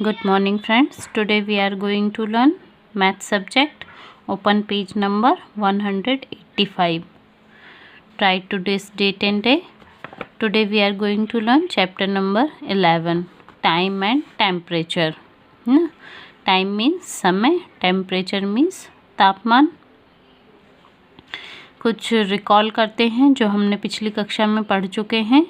Good morning friends. Today we are going to learn math subject. Open page number 185. Write today's date and day. Today we are going to learn chapter number 11. Time and temperature. Time means समय, temperature means तापमान. कुछ recall करते हैं जो हमने पिछली कक्षा में पढ़ चुके हैं.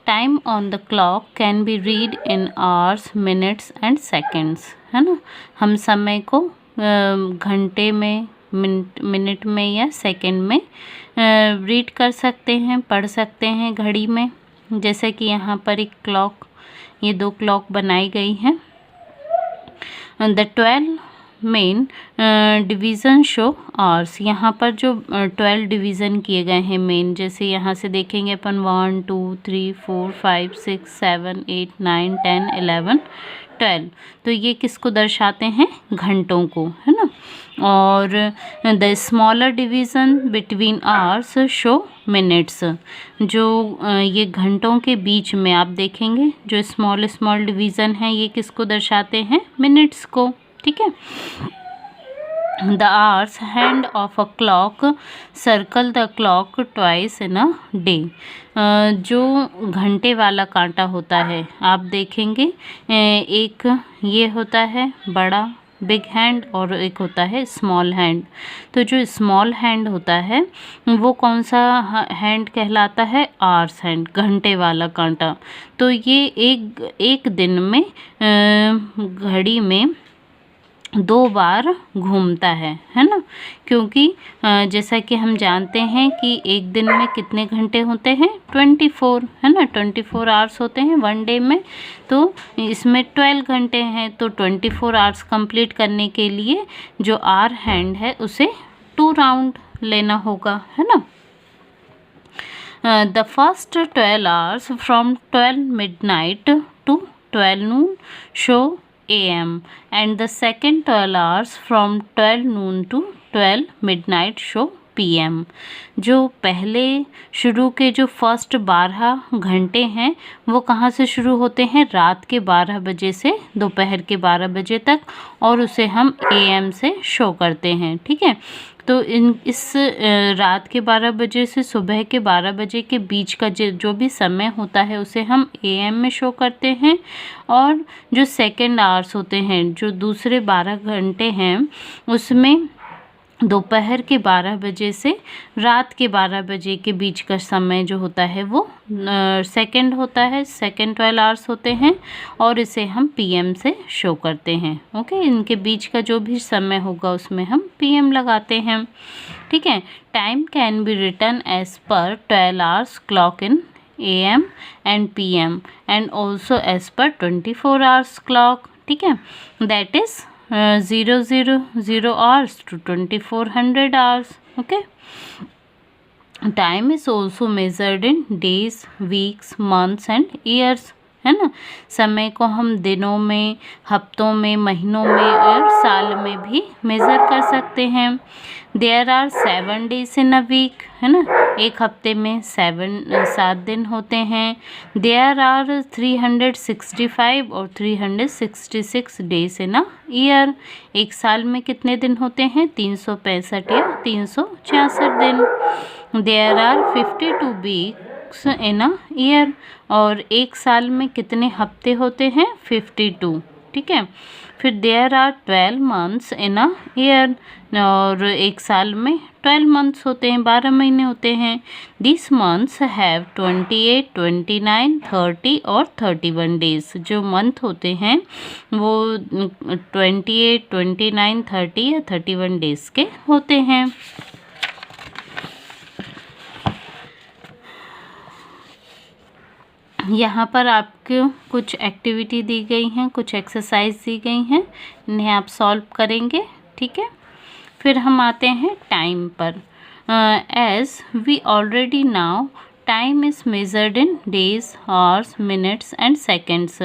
Time on the clock can be read in hours, minutes and seconds, है ना. हम समय को घंटे में, मिनट में या सेकंड में रीड कर सकते हैं, पढ़ सकते हैं घड़ी में. जैसे कि यहाँ पर एक क्लॉक, ये दो क्लॉक बनाई गई हैं. The 12 main division show hours. यहाँ पर जो 12 डिवीज़न किए गए हैं मेन, जैसे यहाँ से देखेंगे अपन 1 2 3 4 5 6 7 8 9 10 11 12. तो ये किसको दर्शाते हैं? घंटों को, है ना. और the smaller division between hours show minutes. जो ये घंटों के बीच में आप देखेंगे जो स्मॉल डिवीज़न है, ये किसको दर्शाते हैं? मिनट्स को. ठीक है. The hours hand of a clock circle the clock twice in a day. जो घंटे वाला कांटा होता है आप देखेंगे, एक ये होता है बड़ा बिग हैंड और एक होता है स्मॉल हैंड. तो जो स्मॉल हैंड होता है वो कौन सा हैंड कहलाता है? आवर्स हैंड, घंटे वाला कांटा. तो ये एक दिन में घड़ी में 2 बार घूमता है ना. क्योंकि जैसा कि हम जानते हैं कि एक दिन में कितने घंटे होते हैं? 24, है ना. 24 आवर्स होते हैं वन डे में. तो इसमें 12 घंटे हैं. तो 24 आवर्स कंप्लीट करने के लिए जो आवर हैंड है उसे 2 राउंड लेना होगा, है ना. The first 12 hours from 12 midnight to 12 noon show AM and the second 12 hours from 12 noon to 12 midnight show PM. जो पहले शुरू के जो फर्स्ट 12 घंटे हैं वो कहाँ से शुरू होते हैं? रात के 12 बजे से दोपहर के 12 बजे तक, और उसे हम AM से शो करते हैं. ठीक है. तो इस रात के 12 बजे से सुबह के 12 बजे के बीच का जो भी समय होता है उसे हम AM में शो करते हैं. और जो सेकेंड आवर्स होते हैं, जो दूसरे 12 घंटे हैं, उसमें दोपहर के 12 बजे से रात के 12 बजे के बीच का समय जो होता है वो सेकंड होता है. सेकंड 12 आवर्स होते हैं और इसे हम PM से शो करते हैं. ओके. इनके बीच का जो भी समय होगा उसमें हम PM लगाते हैं. ठीक है. Time can be written as per 12 hours clock in AM and PM and also as per 24 hours clock. ठीक है. That is 000 hours to 2400 hours. Okay. Time is also measured in days, weeks, months and years, है ना. समय को हम दिनों में, हफ्तों में, महीनों में और साल में भी मेज़र कर सकते हैं. There are 7 days in a week, है ना. एक हफ्ते में 7 दिन होते हैं. देयर आर 365 और 366 days in a year. एक साल में कितने दिन होते हैं? 365 या 366 दिन. There are 52 weeks in a year. और एक साल में कितने हफ्ते होते हैं? 52. ठीक है. फिर there are 12 months in a year. और एक साल में 12 months होते हैं, 12 महीने होते हैं. These months have 28, 29, 30 और 31 days. जो मंथ होते हैं वो 28, 29, 30 या 31 days के होते हैं. यहाँ पर आपको कुछ एक्टिविटी दी गई हैं, कुछ एक्सरसाइज दी गई हैं, इन्हें आप सॉल्व करेंगे. ठीक है. फिर हम आते हैं टाइम पर. As we already now time is measured in days, hours, minutes and seconds.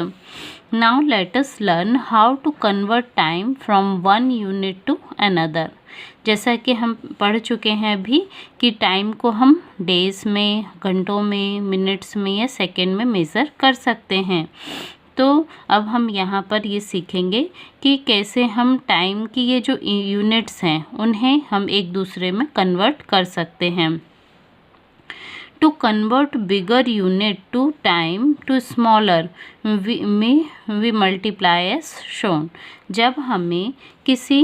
Now let us learn how to convert time from one unit to another. जैसा कि हम पढ़ चुके हैं अभी कि टाइम को हम डेज़ में, घंटों में, मिनट्स में या सेकेंड में मेज़र कर सकते हैं. तो अब हम यहाँ पर ये सीखेंगे कि कैसे हम टाइम की ये जो यूनिट्स हैं उन्हें हम एक दूसरे में कन्वर्ट कर सकते हैं। To convert bigger unit to time to smaller, we multiply as shown। जब हमें किसी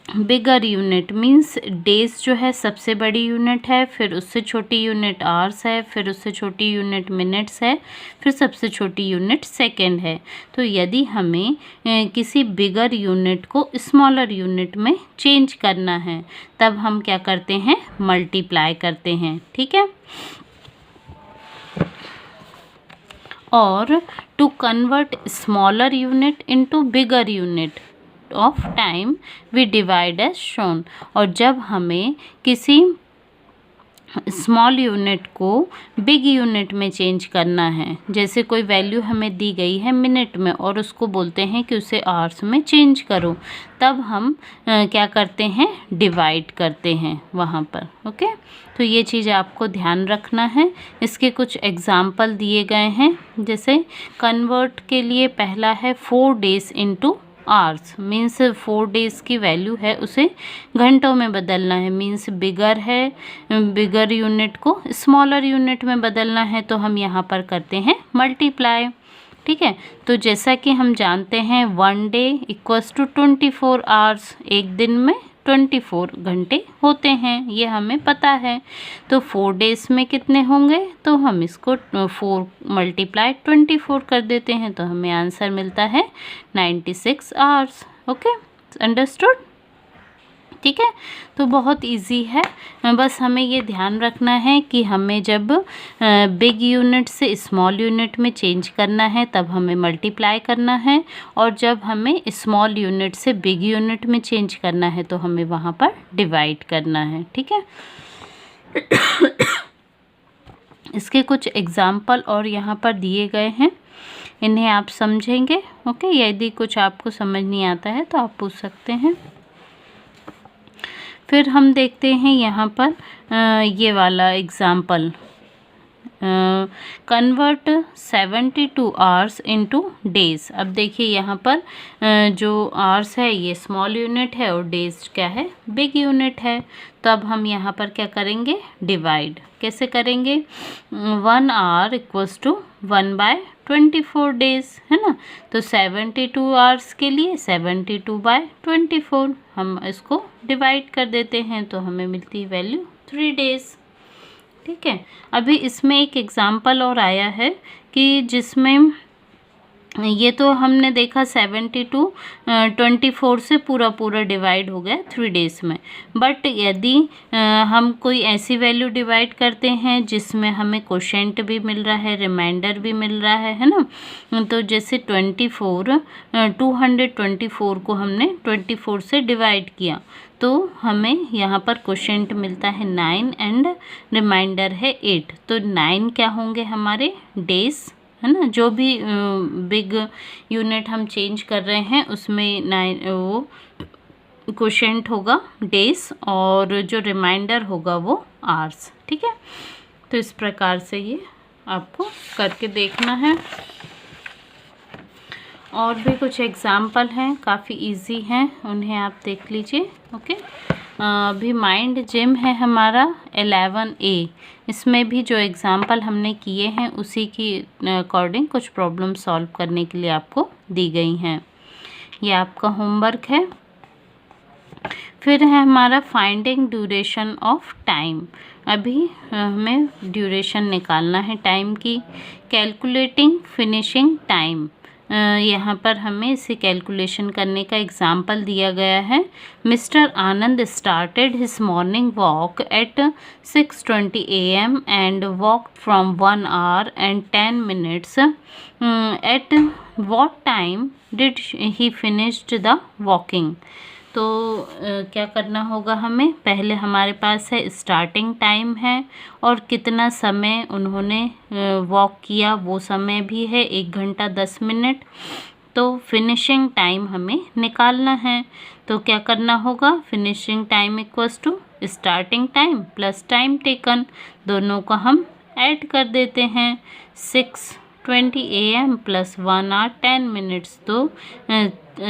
बिगर यूनिट मीन्स डेज जो है सबसे बड़ी यूनिट है, फिर उससे छोटी यूनिट आवर्स है, फिर उससे छोटी यूनिट मिनट्स है, फिर सबसे छोटी यूनिट सेकेंड है। तो यदि हमें किसी बिगर यूनिट को स्मॉलर यूनिट में चेंज करना है तब हम क्या करते हैं, मल्टीप्लाई करते हैं। ठीक है। और to convert smaller unit into bigger unit of time we divide as shown. और जब हमें किसी स्मॉल यूनिट को बिग यूनिट में चेंज करना है, जैसे कोई वैल्यू हमें दी गई है मिनट में और उसको बोलते हैं कि उसे आवर्स में चेंज करो, तब हम क्या करते हैं, डिवाइड करते हैं वहाँ पर। ओके, तो ये चीज़ आपको ध्यान रखना है। इसके कुछ एग्जाम्पल दिए गए हैं, जैसे कन्वर्ट के लिए पहला है 4 days into hours, means 4 days की वैल्यू है उसे घंटों में बदलना है, मीन्स बिगर है, बिगर यूनिट को स्मॉलर यूनिट में बदलना है, तो हम यहाँ पर करते हैं मल्टीप्लाई। ठीक है। तो जैसा कि हम जानते हैं 1 day इक्वल्स टू 24 आवर्स, एक दिन में 24 घंटे होते हैं, ये हमें पता है। तो 4 days में कितने होंगे, तो हम इसको 4 मल्टीप्लाई 24 कर देते हैं, तो हमें आंसर मिलता है 96 आवर्स। Okay, understood. ठीक है। तो बहुत इजी है, बस हमें ये ध्यान रखना है कि हमें जब बिग यूनिट से स्मॉल यूनिट में चेंज करना है तब हमें मल्टीप्लाई करना है, और जब हमें स्मॉल यूनिट से बिग यूनिट में चेंज करना है तो हमें वहाँ पर डिवाइड करना है। ठीक है। इसके कुछ एग्जाम्पल और यहाँ पर दिए गए हैं, इन्हें आप समझेंगे। ओके, यदि कुछ आपको समझ नहीं आता है तो आप पूछ सकते हैं। फिर हम देखते हैं यहाँ पर ये वाला example, convert 72 hours into days. अब देखिए यहाँ पर जो आवर्स है ये स्मॉल यूनिट है और डेज़ क्या है, बिग यूनिट है। तो अब हम यहाँ पर क्या करेंगे, डिवाइड कैसे करेंगे, 1 hour इक्वल्स टू 1/24 days, है ना। तो 72 आवर्स के लिए 72/24 हम इसको डिवाइड कर देते हैं, तो हमें मिलती है वैल्यू 3 days। ठीक है। अभी इसमें एक एग्जाम्पल और आया है कि जिसमें ये तो हमने देखा 72 24 से पूरा डिवाइड हो गया 3 days में, बट यदि हम कोई ऐसी वैल्यू डिवाइड करते हैं जिसमें हमें क्वोशेंट भी मिल रहा है, रिमाइंडर भी मिल रहा है ना। तो जैसे 224 को हमने 24 से डिवाइड किया तो हमें यहाँ पर क्वोशेंट मिलता है 9 एंड रिमाइंडर है 8। तो 9 क्या होंगे हमारे, डेज, है ना। जो भी बिग यूनिट हम चेंज कर रहे हैं उसमें 9 वो क्वोशेंट होगा डेज, और जो रिमाइंडर होगा वो आवर्स। ठीक है। तो इस प्रकार से ये आपको करके देखना है। और भी कुछ एग्जाम्पल हैं, काफ़ी इजी हैं, उन्हें आप देख लीजिए। ओके, अभी माइंड जिम है हमारा 11A, इसमें भी जो एग्जाम्पल हमने किए हैं उसी की अकॉर्डिंग कुछ प्रॉब्लम सॉल्व करने के लिए आपको दी गई हैं। ये आपका होमवर्क है। फिर है हमारा फाइंडिंग ड्यूरेशन ऑफ टाइम। अभी हमें ड्यूरेशन निकालना है टाइम की। कैलकुलेटिंग फिनिशिंग टाइम, यहाँ पर हमें इसे कैलकुलेशन करने का एग्जाम्पल दिया गया है। Mister Anand started his morning walk at 6:20 AM and walk from 1 hour and 10 minutes। At what time did he finished the walking. तो क्या करना होगा हमें, पहले हमारे पास है स्टार्टिंग टाइम है और कितना समय उन्होंने वॉक किया वो समय भी है 1 घंटा 10 मिनट। तो फिनिशिंग टाइम हमें निकालना है, तो क्या करना होगा, finishing time equals to starting time plus time taken, दोनों को हम ऐड कर देते हैं। 6 20 AM प्लस 1 hour 10 minutes, तो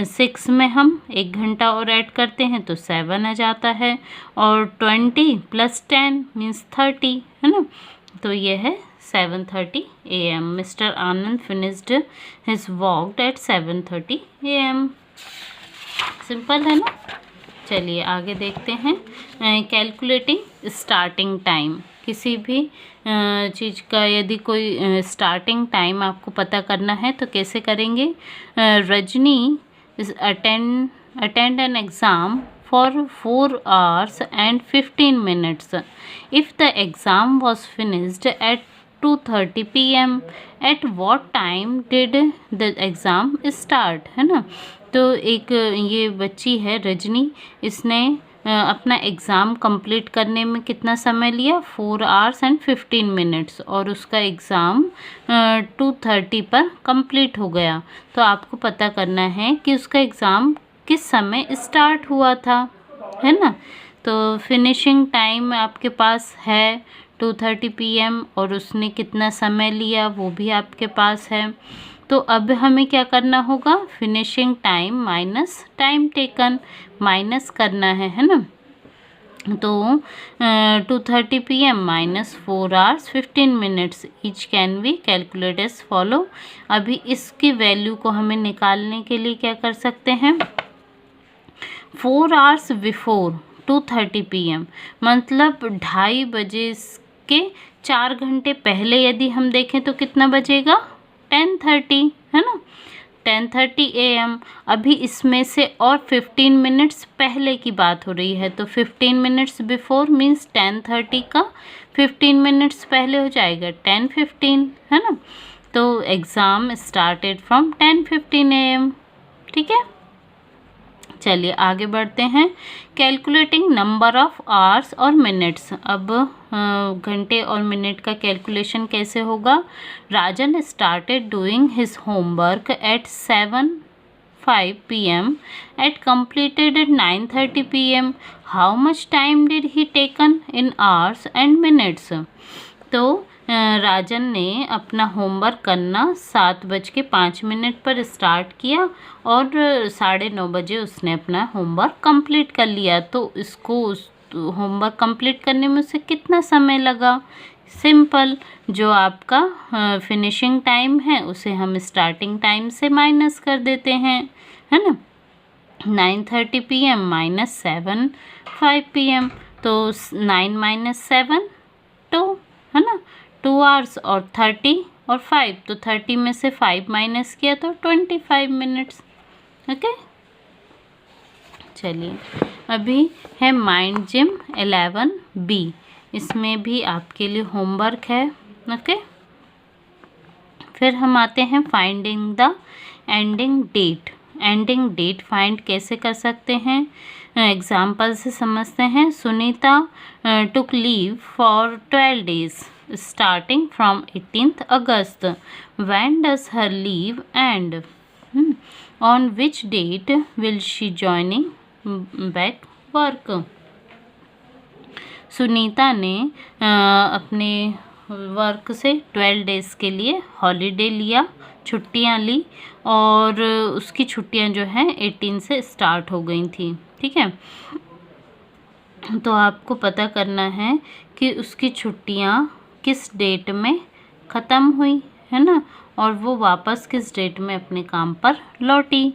6 में हम 1 घंटा और ऐड करते हैं तो 7 आ जाता है, और 20 प्लस 10 मीन्स 30, है ना। तो ये है 7:30 AM। Mister Anand finished his walk at 7:30 AM। Simple है ना। चलिए आगे देखते हैं। Calculating starting time. किसी भी चीज़ का यदि कोई स्टार्टिंग टाइम आपको पता करना है तो कैसे करेंगे। Rajni attend an exam for 4 hours and 15 minutes. If the exam was finished at 2:30 PM, at what time did the exam start, है ना। तो एक ये बच्ची है रजनी, इसने अपना एग्ज़ाम कंप्लीट करने में कितना समय लिया, 4 hours and 15 minutes, और उसका एग्ज़ाम 2:30 पर कंप्लीट हो गया। तो आपको पता करना है कि उसका एग्ज़ाम किस समय स्टार्ट हुआ था, है ना। तो फिनिशिंग टाइम आपके पास है 2:30 PM, और उसने कितना समय लिया वो भी आपके पास है। तो अब हमें क्या करना होगा, finishing time minus time taken minus करना है ना। तो 2:30 PM माइनस 4 hours 15 minutes each can be calculate as follow. अभी इसकी वैल्यू को हमें निकालने के लिए क्या कर सकते हैं, 4 hours बिफोर 2:30 PM, मतलब 2:30 बजे के 4 घंटे पहले यदि हम देखें तो कितना बजेगा, 10:30, है ना, 10:30 AM। अभी इसमें से और 15 मिनट्स पहले की बात हो रही है, तो 15 मिनट्स बिफोर मीन्स 10:30 का 15 मिनट्स पहले हो जाएगा 10:15, है ना। तो एग्ज़ाम स्टार्टेड फ्रॉम 10:15 AM, ठीक है। चलिए आगे बढ़ते हैं। कैलकुलेटिंग नंबर ऑफ आवर्स और मिनट्स। अब घंटे और मिनट का कैलकुलेशन कैसे होगा। Rajan started doing his homework at 7:05 PM at completed at 9:30 PM. How much time did he taken in hours and minutes? तो राजन ने अपना होमवर्क करना 7:05 पर स्टार्ट किया और 9:30 बजे उसने अपना होमवर्क कंप्लीट कर लिया। तो इसको उस होमवर्क कंप्लीट करने में उसे कितना समय लगा। सिंपल, जो आपका फिनिशिंग टाइम है उसे हम स्टार्टिंग टाइम से माइनस कर देते हैं, है ना। 9:30 PM माइनस 7:05 PM, तो 9 - 7 2, है ना, 2 hours और 30 और 5, तो 30 में से 5 माइनस किया तो 25 मिनट्स। ओके, चलिए अभी है माइंड जिम 11B। इसमें भी आपके लिए होमवर्क है। ओके, फिर हम आते हैं finding the ending date. Ending date find कैसे कर सकते हैं, एग्जाम्पल से समझते हैं। Sunita took leave for 12 days starting from 18th August. When does her leave end? On which date will she joining back work? Sunita ने अपने वर्क से 12 days के लिए हॉलीडे लिया, छुट्टियां ली, और उसकी छुट्टियां जो हैं 18 से स्टार्ट हो गई थी, ठीक है। तो आपको पता करना है कि उसकी छुट्टियां किस डेट में ख़त्म हुई, है ना, और वो वापस किस डेट में अपने काम पर लौटी।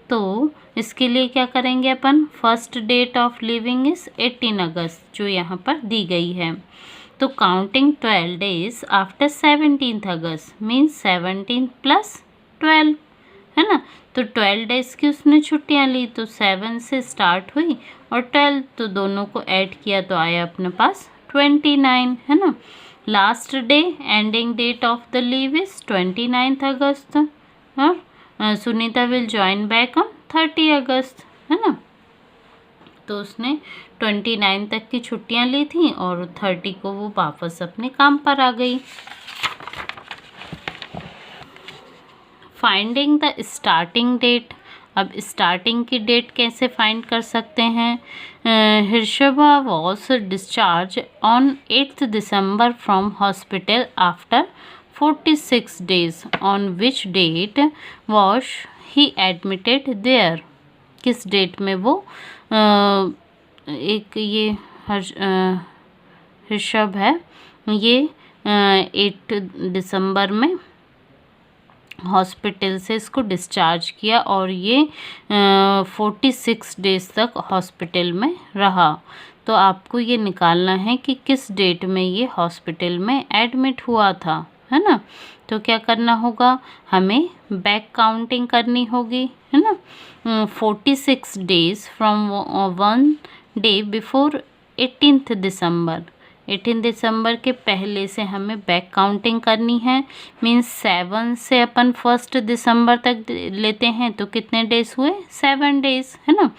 तो इसके लिए क्या करेंगे अपन, first date of leaving is 18 August, जो यहाँ पर दी गई है। तो counting 12 days after 17th August means 17 + 12, है ना। तो 12 days की उसने छुट्टियां ली, तो 7 से स्टार्ट हुई और 12, तो दोनों को ऐड किया तो आया अपने पास 29, है ना। Last day ending date of the leave is 29th August, और Sunita will join back on 30 August, है ना। तो उसने 29 तक की छुट्टियां ली थी और 30 को वो वापस अपने काम पर आ गई। Finding the starting date. अब स्टार्टिंग की डेट कैसे फाइंड कर सकते हैं। हिर्षभा was discharge on 8th December from hospital after 46 days. On which date was he admitted there? किस डेट में वो एक ये ऋषभ है, ये 8 दिसंबर में हॉस्पिटल से इसको डिस्चार्ज किया और ये 46 डेज तक हॉस्पिटल में रहा। तो आपको ये निकालना है कि किस डेट में ये हॉस्पिटल में एडमिट हुआ था, है ना। तो क्या करना होगा, हमें बैक काउंटिंग करनी होगी, है ना। 46 डेज फ्रॉम 1 डे बिफोर 18 दिसंबर। 18 दिसंबर के पहले से हमें बैक काउंटिंग करनी है। मीन्स 7 से अपन 1 दिसंबर तक लेते हैं तो कितने डेज हुए, 7 डेज, है ना।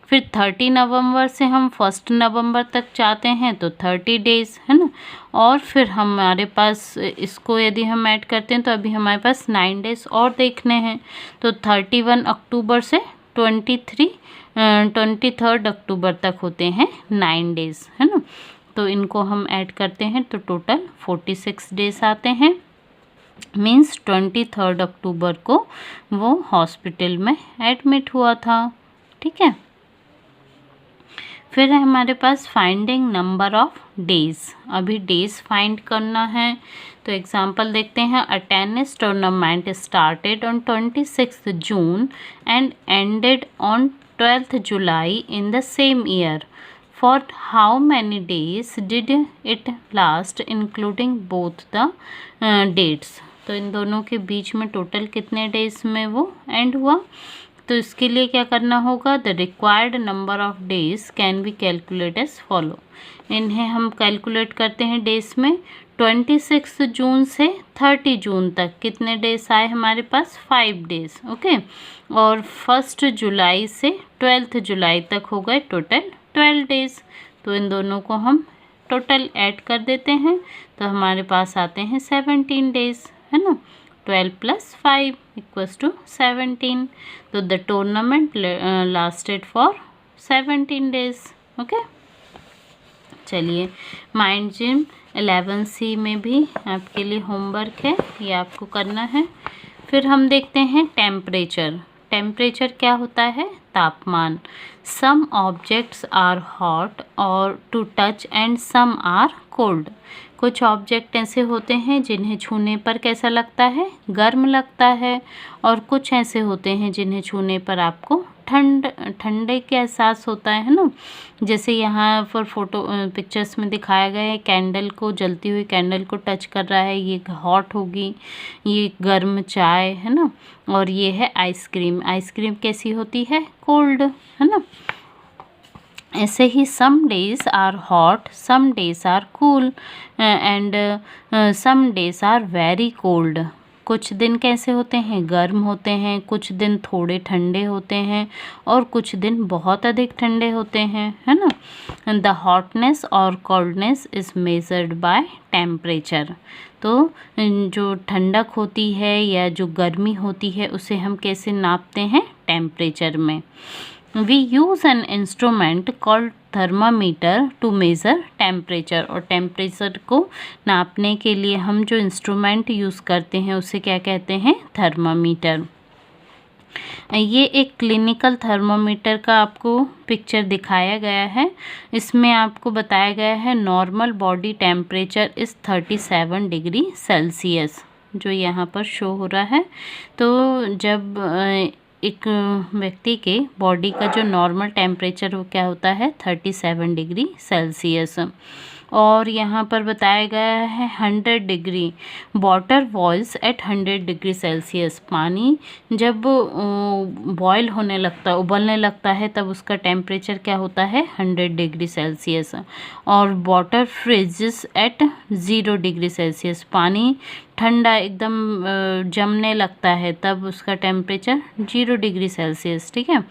फिर 30 नवंबर से हम 1 नवंबर तक चाहते हैं तो 30 डेज, है ना। और फिर हमारे पास इसको यदि हम ऐड करते हैं तो अभी हमारे पास 9 डेज और देखने हैं। तो 31 अक्टूबर से 23 अक्टूबर तक होते हैं 9 डेज, है ना। तो इनको हम ऐड करते हैं तो टोटल 46 डेज आते हैं। मीन्स 23 अक्टूबर को वो हॉस्पिटल में एडमिट हुआ था, ठीक है। फिर है हमारे पास फाइंडिंग नंबर ऑफ डेज। अभी डेज फाइंड करना है। तो एग्जांपल देखते हैं। A tennis tournament started on 26 June and ended on 12 July in the same year. For how many days did it last including both the dates? तो इन दोनों के बीच में टोटल कितने डेज में वो एंड हुआ। तो इसके लिए क्या करना होगा, the required number of days can be calculate as follow. इन्हें हम कैलकुलेट करते हैं डेज में। 26 जून से 30 जून तक कितने डेज आए हमारे पास, 5 डेज, ओके। और 1 जुलाई से 12 जुलाई तक हो गए टोटल 12 डेज। तो इन दोनों को हम टोटल ऐड कर देते हैं तो हमारे पास आते हैं 17 डेज, है ना। 12 + 5 = 17। तो the tournament lasted for 17 days, okay. चलिए, माइंड जिम 11C में भी आपके लिए होमवर्क है, ये आपको करना है। फिर हम देखते हैं टेम्परेचर। टेम्परेचर क्या होता है, तापमान। सम ऑब्जेक्ट्स आर हॉट और to touch and some are cold. कुछ ऑब्जेक्ट ऐसे होते हैं जिन्हें छूने पर कैसा लगता है, गर्म लगता है। और कुछ ऐसे होते हैं जिन्हें छूने पर आपको ठंडे का एहसास होता है ना। जैसे यहाँ पर पिक्चर्स में दिखाया गया है, कैंडल को, जलती हुई कैंडल को टच कर रहा है, ये हॉट होगी। ये गर्म चाय है ना। और ये है आइसक्रीम। आइसक्रीम कैसी होती है, कोल्ड, है ना। ऐसे ही some days are hot, some days are cool and some days are very cold. कुछ दिन कैसे होते हैं, गर्म होते हैं। कुछ दिन थोड़े ठंडे होते हैं और कुछ दिन बहुत अधिक ठंडे होते हैं, है ना। द हॉटनेस और coldness is measured by temperature. तो जो ठंडक होती है या जो गर्मी होती है उसे हम कैसे नापते हैं, टेम्परेचर में। We use an instrument called thermometer to measure temperature। और टेम्परेचर को नापने के लिए हम जो इंस्ट्रूमेंट यूज़ करते हैं उसे क्या कहते हैं, थर्मामीटर। ये एक क्लिनिकल थर्मामीटर का आपको पिक्चर दिखाया गया है। इसमें आपको बताया गया है normal body temperature is 37 degree Celsius, जो यहाँ पर शो हो रहा है। तो जब एक व्यक्ति के बॉडी का जो नॉर्मल टेम्परेचर वो क्या होता है, 37 डिग्री सेल्सियस। और यहाँ पर बताया गया है 100 degree, water boils at 100 degree Celsius. पानी जब बॉयल होने लगता है, उबलने लगता है, तब उसका टेम्परेचर क्या होता है, 100 डिग्री सेल्सियस। और water freezes at 0 degree Celsius. पानी ठंडा एकदम जमने लगता है तब उसका टेम्परेचर 0 डिग्री सेल्सियस, ठीक है।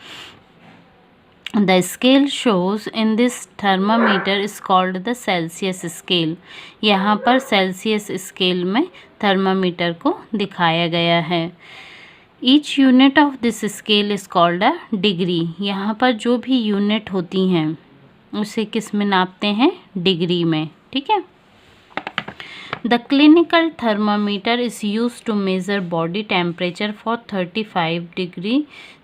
The scale shows in this thermometer is called the Celsius scale। यहाँ पर सेल्सियस स्केल में थर्मामीटर को दिखाया गया है। Each unit of this scale is called a degree। यहाँ पर जो भी यूनिट होती हैं उसे किस में नापते हैं, डिग्री में, ठीक है। The clinical thermometer is used to measure body temperature for 35 degree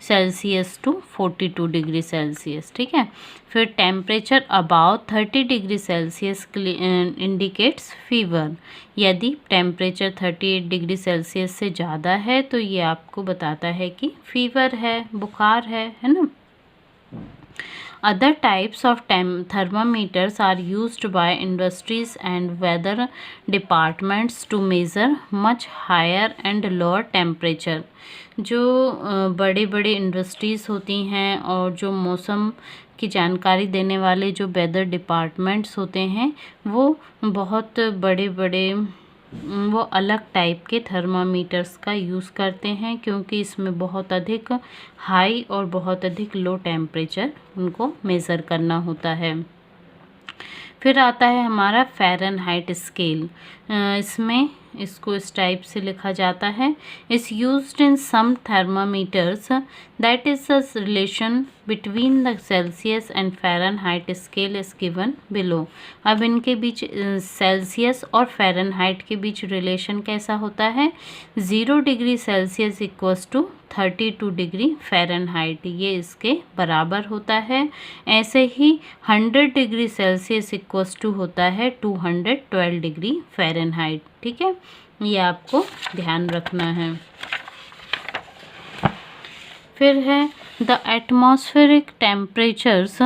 Celsius to 42 degree Celsius. ठीक है, फिर temperature above 30 degree Celsius indicates fever. यदि टेम्परेचर 38 डिग्री सेल्सियस से ज़्यादा है तो ये आपको बताता है कि फीवर है, बुखार है ना। Other types of thermometers are used by industries and weather departments to measure much higher and lower temperature। जो बड़े बड़े इंडस्ट्रीज़ होती हैं और जो मौसम की जानकारी देने वाले जो वेदर डिपार्टमेंट्स होते हैं वो बहुत बड़े बड़े वो अलग टाइप के थर्मामीटर्स का यूज़ करते हैं, क्योंकि इसमें बहुत अधिक हाई और बहुत अधिक लो टेम्परेचर उनको मेज़र करना होता है। फिर आता है हमारा फ़ारेनहाइट स्केल। इसमें इसको इस टाइप से लिखा जाता है, is used in some thermometers that is a relation between the Celsius and Fahrenheit scale is given below. अब इनके बीच सेल्सियस और फ़ारेनहाइट के बीच रिलेशन कैसा होता है, 0 degree Celsius equals to 32 degree Fahrenheit, ये इसके बराबर होता है। ऐसे ही 100 डिग्री सेल्सियस इक्वल्स टू होता है 212 डिग्री फ़ारेनहाइट। ठीक है, ये आपको ध्यान रखना है। फिर है the atmospheric temperatures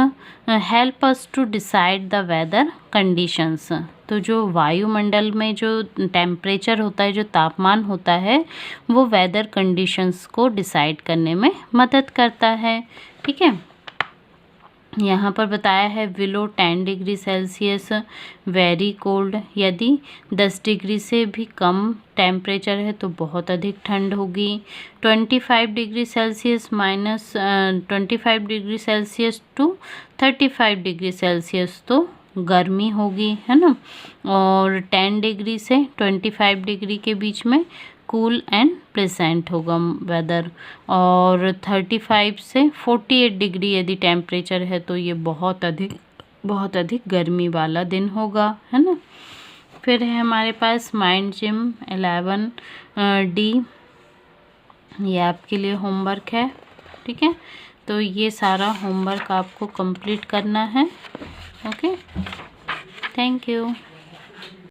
help us to decide the weather conditions. तो जो वायुमंडल में जो टेम्परेचर होता है, जो तापमान होता है, वो वेदर कंडीशंस को डिसाइड करने में मदद करता है। ठीक है, यहाँ पर बताया है below 10 degree Celsius very cold. यदि 10 डिग्री से भी कम टेम्परेचर है तो बहुत अधिक ठंड होगी। 25 degree Celsius minus 25 degree Celsius to 35 degree Celsius तो गर्मी होगी, है ना। और 10 डिग्री से 25 डिग्री के बीच में कूल एंड प्लेसेंट होगा वेदर। और 35 से 48 डिग्री यदि टेम्परेचर है तो ये बहुत अधिक गर्मी वाला दिन होगा, है ना। फिर है हमारे पास माइंड जिम 11 डी, ये आपके लिए होमवर्क है। ठीक है, तो ये सारा होमवर्क आपको कंप्लीट करना है। Okay, thank you.